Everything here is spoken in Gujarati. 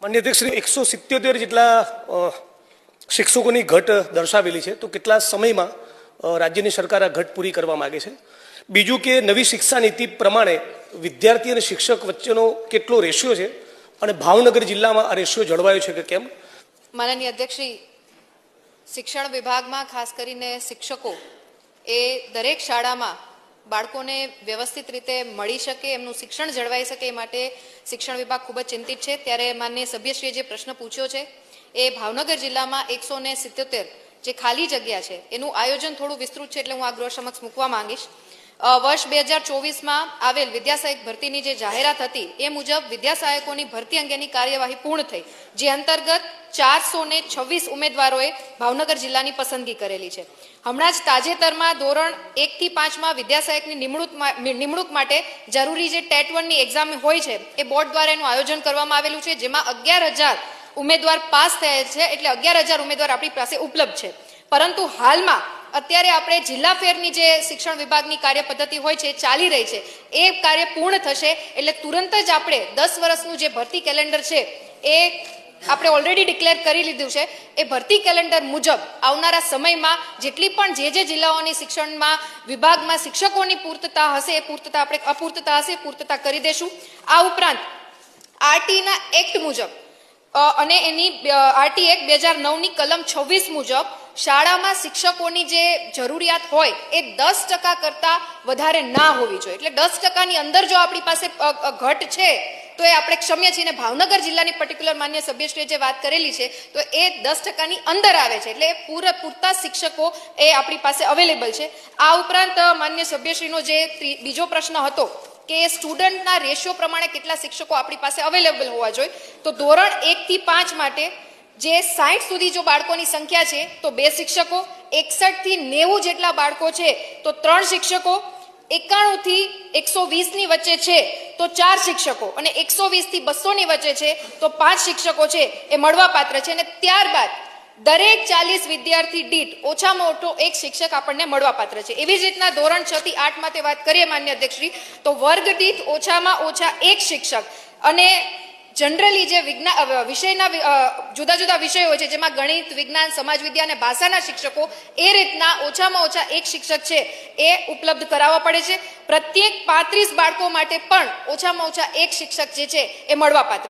માન્ય અધ્યક્ષશ્રી 177 જેટલા શિક્ષકોની ઘટ દર્શાવેલી છે, તો કેટલા સમયમાં રાજ્યની સરકાર આ ઘટ પૂરી કરવા માંગે છે? બીજું કે નવી શિક્ષા નીતિ પ્રમાણે વિદ્યાર્થી અને શિક્ષક વચ્ચેનો કેટલો રેશિયો છે અને ભાવનગર જિલ્લામાં આ રેશિયો જળવાયો છે કે કેમ? માનનીય અધ્યક્ષશ્રી, શિક્ષણ વિભાગમાં ખાસ કરીને શિક્ષકો એ દરેક શાળામાં બાળકોને વ્યવસ્થિત રીતે મળી શકે, એમનું શિક્ષણ જળવાઈ શકે એ માટે શિક્ષણ વિભાગ ખૂબ જ ચિંતિત છે. ત્યારે માનનીય સભ્યશ્રીએ જે પ્રશ્ન પૂછ્યો છે એ ભાવનગર જિલ્લામાં 177 જે ખાલી જગ્યા છે એનું આયોજન થોડું વિસ્તૃત છે, એટલે હું આ ગૃહ સમક્ષ મૂકવા માંગીશ. વર્ષ 2024માં આવેલ વિદ્યાસહાયક ભરતીની જે જાહેરાત હતી એ મુજબ વિદ્યાસહાયકોની ભરતી અંગેની કાર્યવાહી પૂર્ણ થઈ, જે અંતર્ગત 426 ઉમેદવારોએ ભાવનગર જિલ્લાની પસંદગી કરેલી છે. હમણાં જ તાજેતરમાં ધોરણ 1 થી 5માં વિદ્યાસહાયકની નિમણૂક માટે જરૂરી જે ટેટ 1ની એક્ઝામ હોય છે એ બોર્ડ દ્વારા એનું આયોજન કરવામાં આવેલું છે, જેમાં 11,000 ઉમેદવાર પાસ થયા છે, એટલે 11,000 ઉમેદવાર આપણી પાસે ઉપલબ્ધ છે. પરંતુ હાલમાં અત્યારે આપણે જિલ્લા ફેરની જે શિક્ષણ વિભાગની કાર્ય પદ્ધતિ હોય છે ચાલી રહી છે, એ કાર્ય પૂર્ણ થશે એટલે તુરંત જ આપણે 10 વર્ષનું જે ભરતી કેલેન્ડર છે એ આપણે ઓલરેડી ડિક્લેર કરી લીધું છે. એ ભરતી કેલેન્ડર મુજબ આવનારા સમયમાં જેટલી પણ જે જિલ્લાઓની શિક્ષણમાં વિભાગમાં શિક્ષકોની પૂર્તતા હશે એ પૂર્તતા આપણે અપૂર્તતા હશે પૂર્તતા કરી દેશું. આ ઉપરાંત આરટીના એક્ટ મુજબ અને એની આરટી એક્ટ 2009ની કલમ 26 મુજબ શાળામાં શિક્ષકોની જે જરૂરિયાત હોય એ 10% કરતાં વધારે ના હોવી જોઈએ. એટલે 10%ની અંદર જો આપણી પાસે ઘટ છે તો એ આપણે ક્ષમ્ય છીએ. અને ભાવનગર જિલ્લાની પર્ટિક્યુલર માન્ય સભ્યશ્રીએ જે વાત કરેલી છે તો એ 10%ની અંદર આવે છે, એટલે પૂરતા શિક્ષકો એ આપણી પાસે અવેલેબલ છે. આ ઉપરાંત માન્ય સભ્યશ્રીનો જે બીજો પ્રશ્ન હતો કે સ્ટુડન્ટના રેશિયો પ્રમાણે કેટલા શિક્ષકો આપણી પાસે અવેલેબલ હોવા જોઈએ, તો ધોરણ 1 થી 5 માટે જે 60 સુધી જો બાળકોની સંખ્યા છે તો 2 શિક્ષકો, 61 થી 90 જેટલા બાળકો છે તો 3 શિક્ષકો, 91 થી 120ની વચ્ચે છે તો 4 શિક્ષકો, અને 120 થી 200ની વચ્ચે છે તો 5 શિક્ષકો છે એ મળવાપાત્ર છે. અને ત્યારબાદ દરેક 40 વિદ્યાર્થી દીઠ ઓછામાં ઓછો 1 શિક્ષક આપણને મળવાપાત્ર છે. એવી જ રીતના ધોરણ 6 થી 8 માટે વાત કરીએ માન્ય અધ્યક્ષશ્રી, તો વર્ગ દીઠ ઓછામાં ઓછા 1 શિક્ષક, અને જનરલી જે વિષયના જુદા જુદા વિષયો હોય છે જેમાં ગણિત, વિજ્ઞાન, સમાજ વિદ્યા અને ભાષાના શિક્ષકો, એ રીતના ઓછામાં ઓછા 1 શિક્ષક છે એ ઉપલબ્ધ કરાવવા પડે છે. પ્રત્યેક 35 બાળકો માટે પણ ઓછામાં ઓછા 1 શિક્ષક જે છે એ મળવાપાત્ર